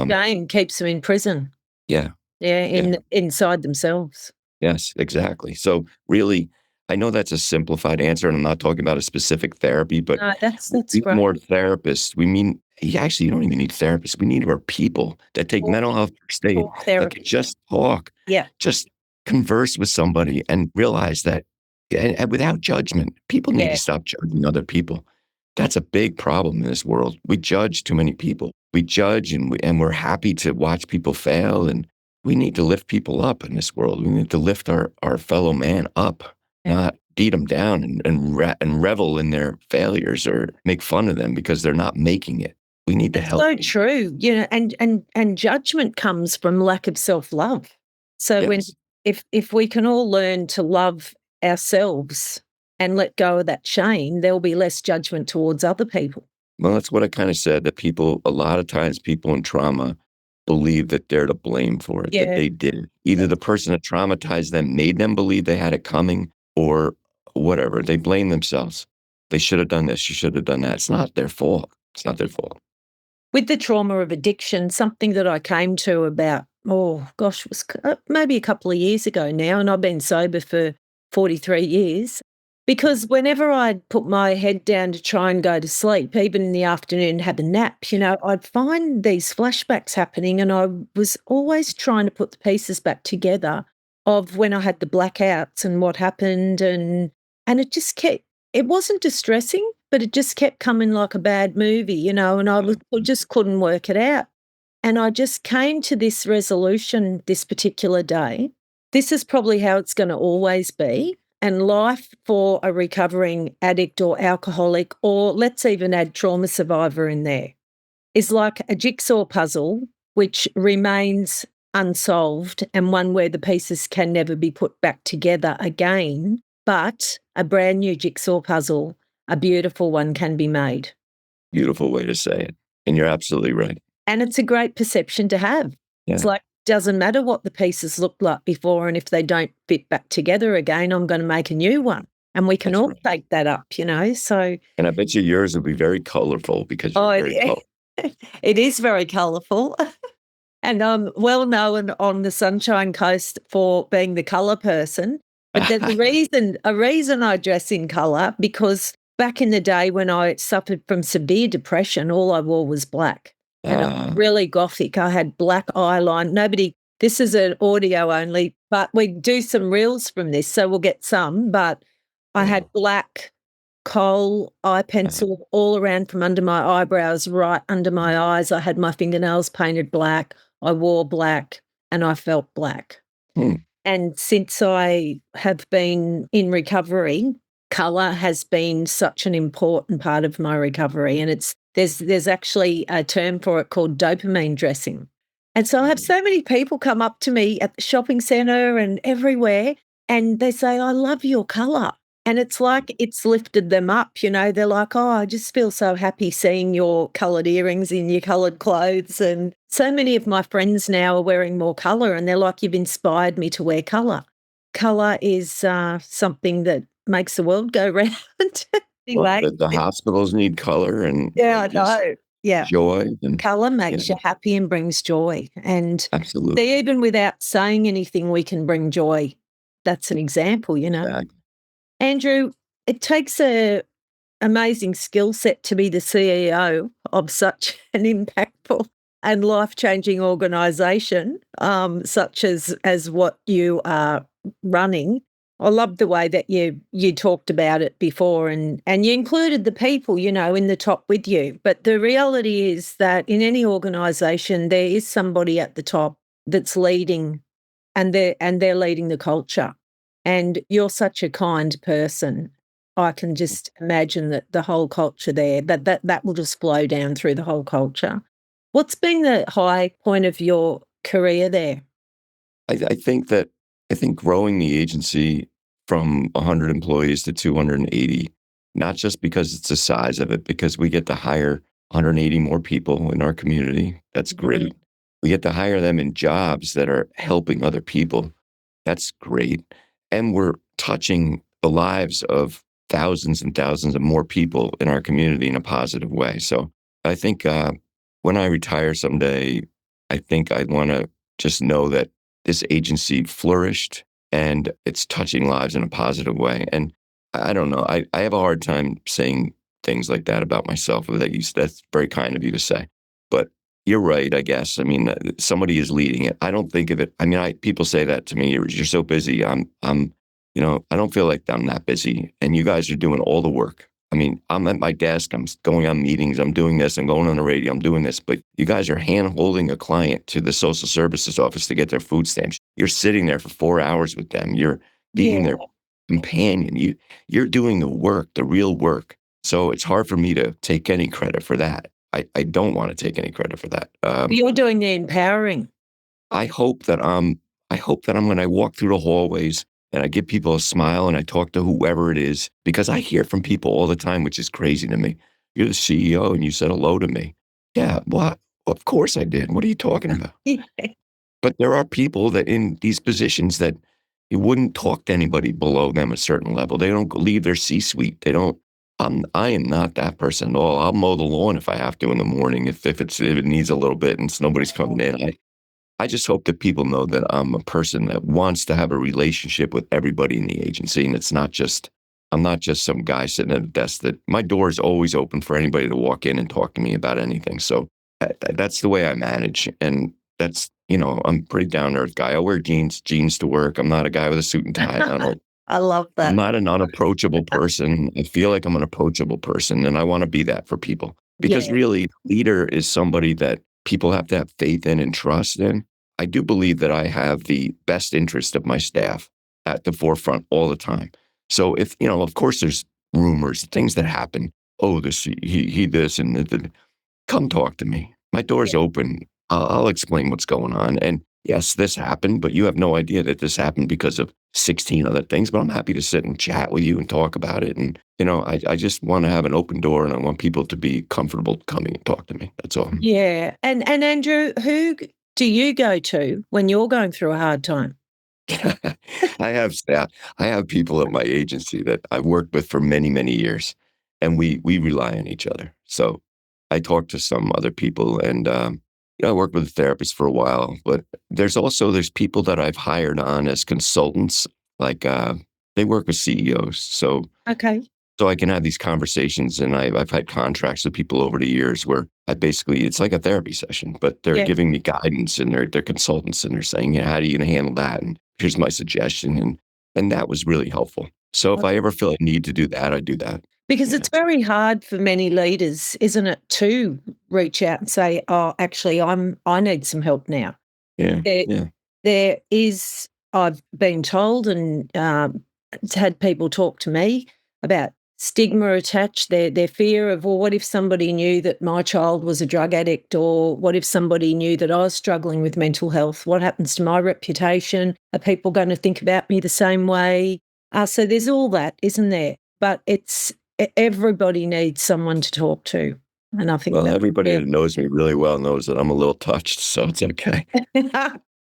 shame keeps them in prison. Yeah. Inside themselves. Yes, exactly. So really, I know that's a simplified answer, and I'm not talking about a specific therapy, but No, that's we need great. more therapists. You don't even need therapists. We need more people that take mental health first aid, that can just talk, just converse with somebody and realize that, and without judgment. People need to stop judging other people. That's a big problem in this world. We judge too many people. We judge and we're happy to watch people fail, and we need to lift people up in this world. We need to lift our fellow man up, not beat them down and revel in their failures or make fun of them because they're not making it. We need to help. So true. And judgment comes from lack of self-love. So if we can all learn to love ourselves and let go of that shame, there'll be less judgment towards other people. Well, that's what I kind of said, that a lot of times people in trauma believe that they're to blame for it, that they did. Either the person that traumatized them made them believe they had it coming, or whatever. They blame themselves. They should have done this. You should have done that. It's not their fault. It's not their fault. With the trauma of addiction, something that I came to about, it was maybe a couple of years ago now, and I've been sober for 43 years, because whenever I'd put my head down to try and go to sleep, even in the afternoon, have a nap, I'd find these flashbacks happening, and I was always trying to put the pieces back together of when I had the blackouts and what happened, and it just it wasn't distressing, but it just kept coming like a bad movie, and I just couldn't work it out. And I just came to this resolution this particular day. This is probably how it's going to always be. And life for a recovering addict or alcoholic, or let's even add trauma survivor in there, is like a jigsaw puzzle which remains unsolved, and one where the pieces can never be put back together again, but a brand new jigsaw puzzle, a beautiful one, can be made. Beautiful way to say it. And you're absolutely right. And it's a great perception to have. Yeah. It's like, doesn't matter what the pieces looked like before, and if they don't fit back together again, I'm going to make a new one. And we can all take that up, so. And I bet you yours will be very colorful because you're very colorful. It is very colourful. And I'm well known on the Sunshine Coast for being the colour person. But there's a reason I dress in colour, because back in the day when I suffered from severe depression, all I wore was black. And I'm really gothic. I had black eyeline. This is an audio only, but we do some reels from this, so we'll get some. But I had black kohl eye pencil all around from under my eyebrows, right under my eyes. I had my fingernails painted black. I wore black and I felt black. Hmm. And since I have been in recovery, colour has been such an important part of my recovery. And there's actually a term for it called dopamine dressing. And so I have so many people come up to me at the shopping centre and everywhere, and they say, I love your colour. And it's like it's lifted them up, you know. They're like, oh, I just feel so happy seeing your coloured earrings in your coloured clothes. And so many of my friends now are wearing more colour, and they're like, you've inspired me to wear colour. Colour is something that makes the world go round. Well, Anyway, the hospitals need color and yeah, I just know. Yeah. joy. And, Colour makes you happy and brings joy. And absolutely. even without saying anything, we can bring joy. That's an example, you know. Exactly. Andrew, it takes a amazing skill set to be the CEO of such an impactful and life-changing organisation, such as what you are running. I love the way that you talked about it before, and you included the people, you know, in the top with you. But the reality is that in any organisation, there is somebody at the top that's leading, and they're leading the culture. And you're such a kind person. I can just imagine that the whole culture there, that will just flow down through the whole culture. What's been the high point of your career there? I think growing the agency from 100 employees to 280, not just because it's the size of it, because we get to hire 180 more people in our community. That's great. We get to hire them in jobs that are helping other people. That's great. And we're touching the lives of thousands and thousands of more people in our community in a positive way. So I think when I retire someday, I think I'd want to just know that this agency flourished and it's touching lives in a positive way. And I don't know, I have a hard time saying things like that about myself. That's very kind of you to say. But you're right, I guess. I mean, somebody is leading it. I don't think of it. I mean, people say that to me. You're so busy. I don't feel like I'm that busy. And you guys are doing all the work. I mean, I'm at my desk. I'm going on meetings. I'm doing this. I'm going on the radio. I'm doing this. But you guys are hand holding a client to the social services office to get their food stamps. You're sitting there for 4 hours with them. You're being their companion. You're doing the work, the real work. So it's hard for me to take any credit for that. I don't want to take any credit for that. You're doing the empowering. I hope that when I walk through the hallways and I give people a smile and I talk to whoever it is, because I hear from people all the time, which is crazy to me. You're the CEO and you said hello to me. Yeah, well, of course I did. What are you talking about? But there are people that in these positions that you wouldn't talk to anybody below them a certain level. They don't leave their C-suite. They don't. I am not that person at all. I'll mow the lawn if I have to in the morning if it needs a little bit and nobody's coming in. I just hope that people know that I'm a person that wants to have a relationship with everybody in the agency, and I'm not just some guy sitting at a desk. That my door is always open for anybody to walk in and talk to me about anything. So that's the way I manage, and that's I'm a pretty down to earth guy. I wear jeans to work. I'm not a guy with a suit and tie. I love that. I'm not an unapproachable person. I feel like I'm an approachable person, and I want to be that for people. Because really, leader is somebody that people have to have faith in and trust in. I do believe that I have the best interest of my staff at the forefront all the time. So if, of course there's rumors, things that happen. Oh, he this, and come talk to me. My door's open. I'll explain what's going on. And yes, this happened, but you have no idea that this happened because of 16 other things. But I'm happy to sit and chat with you and talk about it. And, I just want to have an open door, and I want people to be comfortable coming and talk to me. That's all. Yeah. And Andrew, who do you go to when you're going through a hard time? I have staff. I have people at my agency that I've worked with for many, many years, and we rely on each other. So I talk to some other people, and I worked with a therapist for a while, but there's people that I've hired on as consultants, like they work with CEOs. So I can have these conversations, and I've had contracts with people over the years where it's like a therapy session, but they're giving me guidance, and they're consultants, and they're saying, how do you handle that? And here's my suggestion. And that was really helpful. So if I ever feel a need to do that, I do that. Because Yeah, it's very hard for many leaders, isn't it, to reach out and say, "Oh, actually, I need some help now." yeah, There yeah. there is I've been told and, had people talk to me about stigma attached, their fear of, "Well, what if somebody knew that my child was a drug addict?" Or, "What if somebody knew that I was struggling with mental health? What happens to my reputation? Are people gonna think about me the same way?" So there's all that, isn't there? But everybody needs someone to talk to, and I think Well, that's everybody real. that knows me really well knows that I'm a little touched, so it's okay.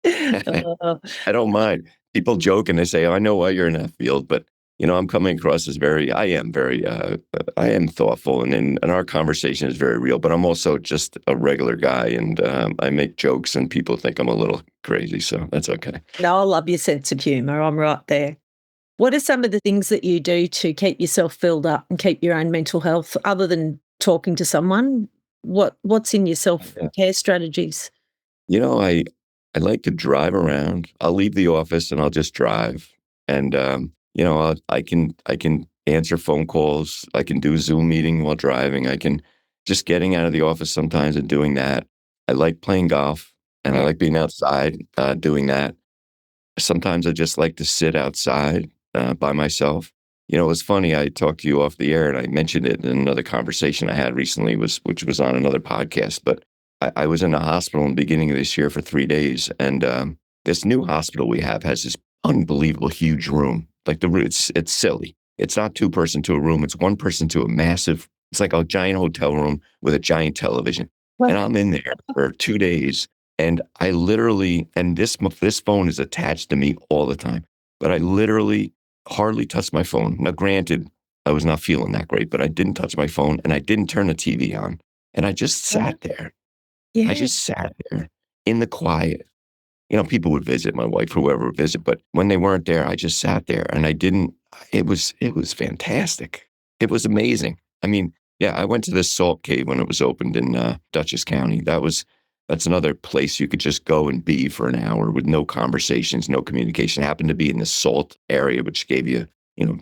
Oh, I don't mind. People joke and they say, "Oh, I know why you're in that field," but, I'm coming across as I am thoughtful, and our conversation is very real, but I'm also just a regular guy, and, I make jokes, and people think I'm a little crazy, so that's okay. no, I love your sense of humour, I'm right there. What are some of the things that you do to keep yourself filled up and keep your own mental health other than talking to someone? What's in your self-care strategies? I like to drive around. I'll leave the office and I'll just drive, and, I can answer phone calls. I can do Zoom meeting while driving. I can just getting out of the office sometimes and doing that. I like playing golf, and I Mm. like being outside, doing that. Sometimes I just like to sit outside, by myself. It was funny, I talked to you off the air, and I mentioned it in another conversation I had recently, which was on another podcast, but I was in a hospital in the beginning of this year for 3 days, and, this new hospital we have has this unbelievable huge room. Like, the roo it's silly. It's not two-person to a room, it's one-person to a massive it's like a giant hotel room with a giant television, and I'm in there for 2 days, and I literally and this phone is attached to me all the time, but I literally hardly touch my phone. Now, granted, I was not feeling that great, but I didn't touch my phone, and I didn't turn the TV on, and I just Yeah. sat there. I Yeah. just sat there in the quiet. People would visit, my wife, whoever would visit, but when they weren't there, I just sat there, and I didn't it was fantastic. It was amazing. I mean, yeah, I went to this salt cave when it was opened in, Dutchess County. That's another place you could just go and be for an hour with no conversations, no communication. Happened to be in the salt area, which gave you,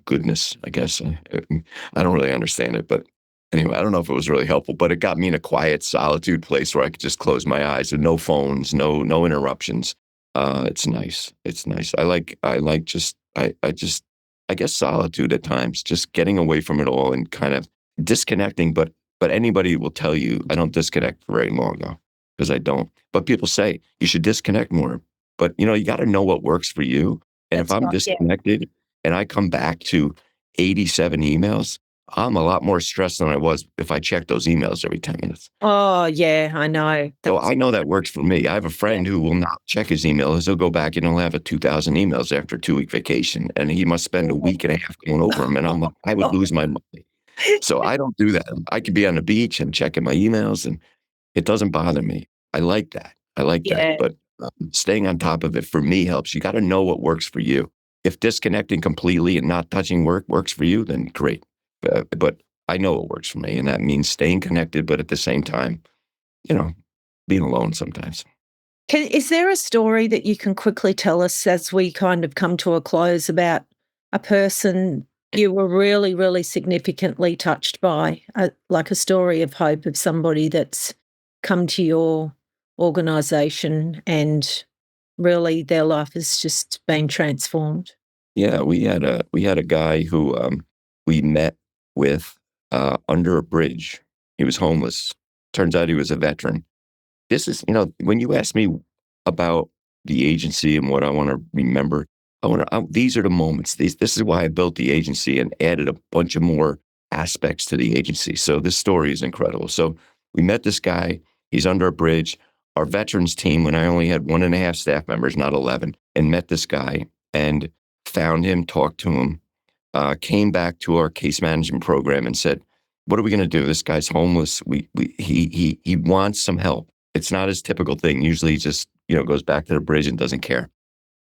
goodness, I guess. I don't really understand it, but anyway, I don't know if it was really helpful, but it got me in a quiet solitude place where I could just close my eyes with no phones, no interruptions. It's nice. It's nice. I like just I guess solitude at times, just getting away from it all and kind of disconnecting, but anybody will tell you I don't disconnect for very long though, because I don't. But people say you should disconnect more. But you got to know what works for you. And if That's I'm right, yeah. disconnected and I come back to 87 emails, I'm a lot more stressed than I was if I checked those emails every 10 minutes. Oh, yeah, I know. So That's I know that works for me. I have a yeah. friend who will not check his emails. He'll go back and he'll have a 2,000 emails after a 2-week vacation, and he must spend a week and a half going over them. And I'm like, I would lose my mind. So I don't do that. I could be on the beach and checking my emails, and it doesn't bother me. I like that. I like that. Yeah. But staying on top of it for me helps. You got to know what works for you. If disconnecting completely and not touching work works for you, then great. But I know what works for me, and that means staying connected, but at the same time, you know, being alone sometimes. Is there a story that you can quickly tell us as we kind of come to a close about a person you were really, really significantly touched by, like a story of hope of somebody that's come to your organisation and really their life has just been transformed? Yeah, we had a guy who we met with under a bridge. He was homeless. Turns out he was a veteran. This is, when you ask me about the agency and what I want to remember, these are the moments. This is why I built the agency and added a bunch of more aspects to the agency. So this story is incredible. So we met this guy. He's under a bridge. Our veterans team, when I only had 1.5 staff members, not 11, and met this guy and found him, talked to him, came back to our case management program and said, "What are we going to do? This guy's homeless. He wants some help." It's not his typical thing. Usually he just, goes back to the bridge and doesn't care.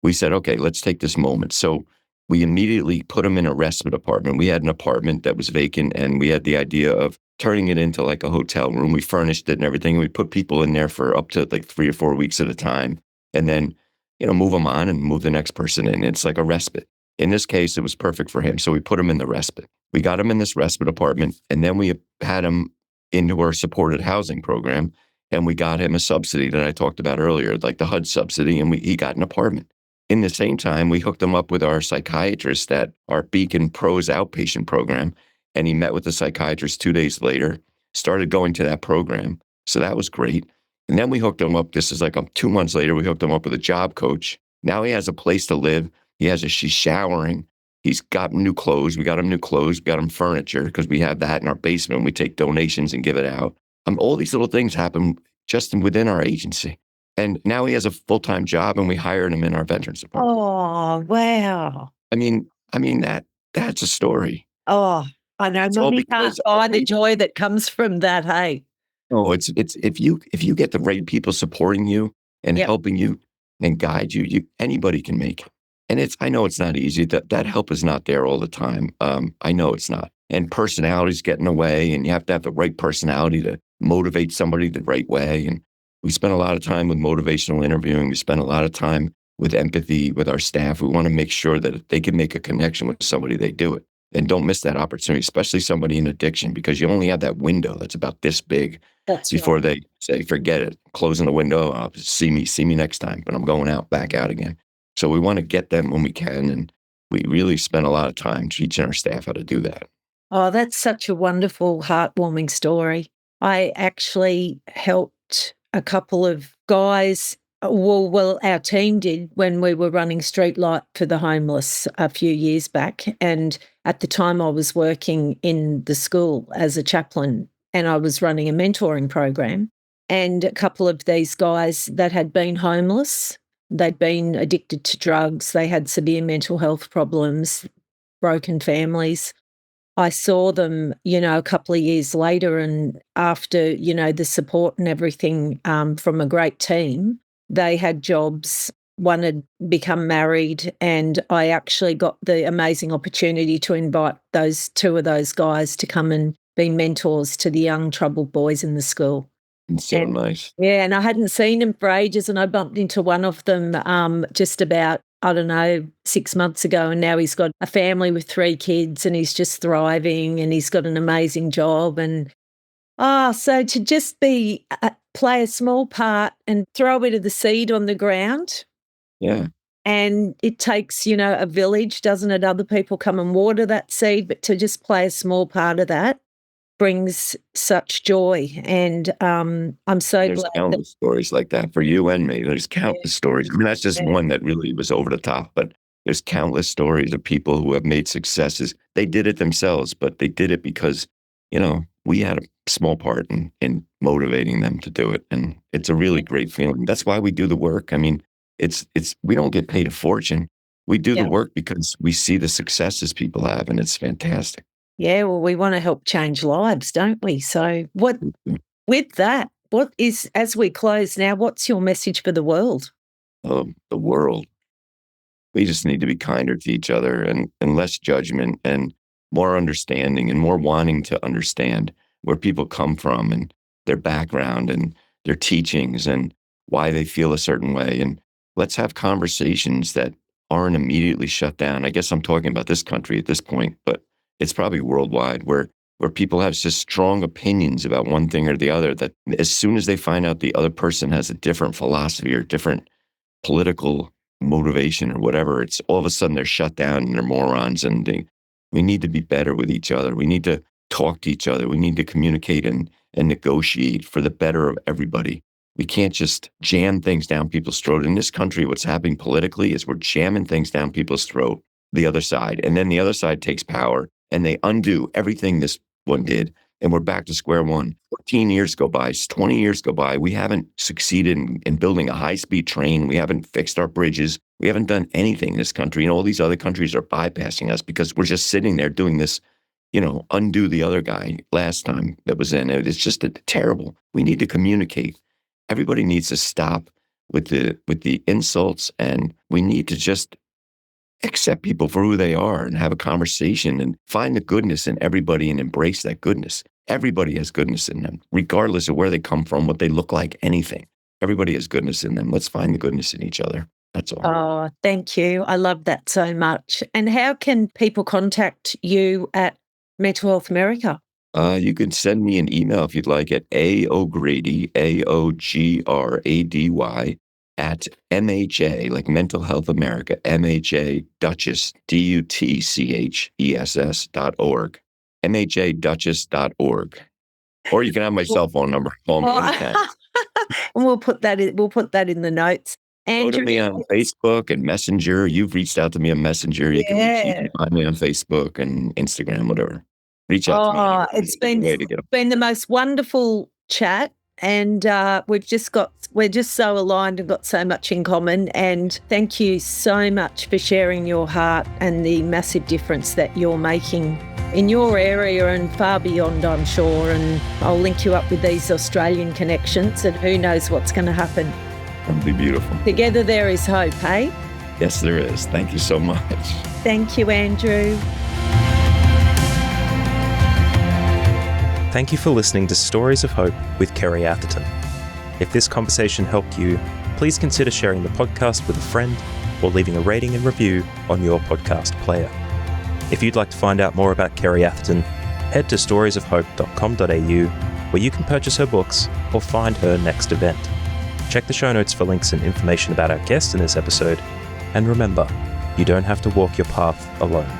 We said, okay, let's take this moment. So we immediately put him in a respite apartment. We had an apartment that was vacant and we had the idea of turning it into like a hotel room. We furnished it and everything. We put people in there for up to like 3 or 4 weeks at a time and then, move them on and move the next person in. It's like a respite. In this case, it was perfect for him. So we put him in the respite. We got him in this respite apartment, and then we had him into our supported housing program, and we got him a subsidy that I talked about earlier, like the HUD subsidy, and he got an apartment. In the same time, we hooked him up with our psychiatrist at our Beacon Pros outpatient program, and he met with the psychiatrist 2 days later, started going to that program. So that was great. And then we hooked him up. This is like 2 months later, we hooked him up with a job coach. Now he has a place to live. She's showering. He's got new clothes. We got him new clothes. We got him furniture because we have that in our basement. We take donations and give it out. All these little things happen just within our agency. And now he has a full-time job, and we hired him in our veterans department. Oh, wow. I mean that's a story. Oh, I know. It's all Many can't because buy the joy that comes from that, hey? no, it's if you get the right people supporting you and Yep. helping you and guide you, anybody can make it. And I know it's not easy. That help is not there all the time. I know it's not. And personalities get in the way, and you have to have the right personality to motivate somebody the right way. And we spend a lot of time with motivational interviewing. We spend a lot of time with empathy with our staff. We want to make sure that if they can make a connection with somebody, they do it. And don't miss that opportunity, especially somebody in addiction, because you only have that window that's about this big before they say, forget it, closing the window, see me next time, but I'm going out, back out again. So we want to get them when we can. And we really spend a lot of time teaching our staff how to do that. Oh, that's such a wonderful, heartwarming story. I actually helped a couple of guys. Well, our team did when we were running Streetlight for the homeless a few years back. And at the time I was working in the school as a chaplain, and I was running a mentoring program. And a couple of these guys that had been homeless, they'd been addicted to drugs, they had severe mental health problems, broken families. I saw them, a couple of years later, and after, the support and everything from a great team, they had jobs. One had become married, and I actually got the amazing opportunity to invite two of those guys to come and be mentors to the young troubled boys in the school. It's so nice. Yeah, and I hadn't seen him for ages, and I bumped into one of them just about, 6 months ago, and now he's got a family with 3 kids, and he's just thriving, and he's got an amazing job. And so to just play a small part and throw a bit of the seed on the ground. Yeah. And it takes, a village, doesn't it? Other people come and water that seed, but to just play a small part of that brings such joy. And I'm so There's glad countless stories like that for you and me. There's countless stories. I mean, that's just one that really was over the top, but there's countless stories of people who have made successes. They did it themselves, but they did it because, we had a small part in motivating them to do it. And it's a really great feeling. That's why we do the work. I mean, we don't get paid a fortune. We do the work because we see the successes people have, and it's fantastic. Yeah, well, we want to help change lives, don't we? So with that, as we close now, what's your message for the world? The world. We just need to be kinder to each other and less judgment and more understanding and more wanting to understand where people come from and their background and their teachings and why they feel a certain way. And let's have conversations that aren't immediately shut down. I guess I'm talking about this country at this point, but it's probably worldwide where people have just strong opinions about one thing or the other, that as soon as they find out the other person has a different philosophy or different political motivation or whatever, it's all of a sudden they're shut down and they're morons. And we need to be better with each other. We need to talk to each other. We need to communicate and negotiate for the better of everybody. We can't just jam things down people's throat. In this country, what's happening politically is we're jamming things down people's throat, the other side. And then the other side takes power and they undo everything this one did. And we're back to square one. 14 years go by, 20 years go by. We haven't succeeded in building a high-speed train. We haven't fixed our bridges. We haven't done anything in this country. And all these other countries are bypassing us because we're just sitting there doing this, undo the other guy last time that was in. It's just terrible. We need to communicate. Everybody needs to stop with the insults, and we need to just accept people for who they are and have a conversation and find the goodness in everybody and embrace that goodness. Everybody has goodness in them, regardless of where they come from, what they look like, anything. Everybody has goodness in them. Let's find the goodness in each other. That's all. Oh, thank you. I love that so much. And how can people contact you at Mental Health America? You can send me an email if you'd like at aogrady, AOGRADY, at MHA, like Mental Health America, MHA Dutchess, DUTCHESS.org, MHADutchess.org. Or you can have my cell phone number. Call me anytime. And we'll put that in the notes. Go to me on Facebook and Messenger. You've reached out to me on Messenger. You can find me on Facebook and Instagram, whatever. Reach out to me. It's been the most wonderful chat, and we're just so aligned and got so much in common. And thank you so much for sharing your heart and the massive difference that you're making in your area and far beyond, I'm sure. And I'll link you up with these Australian connections, and who knows what's going to happen. That'd be beautiful. Together there is hope, hey? Yes, there is. Thank you so much. Thank you, Andrew. Thank you for listening to Stories of Hope with Kerry Atherton. If this conversation helped you, please consider sharing the podcast with a friend or leaving a rating and review on your podcast player. If you'd like to find out more about Kerry Atherton, head to storiesofhope.com.au, where you can purchase her books or find her next event. Check the show notes for links and information about our guest in this episode. And remember, you don't have to walk your path alone.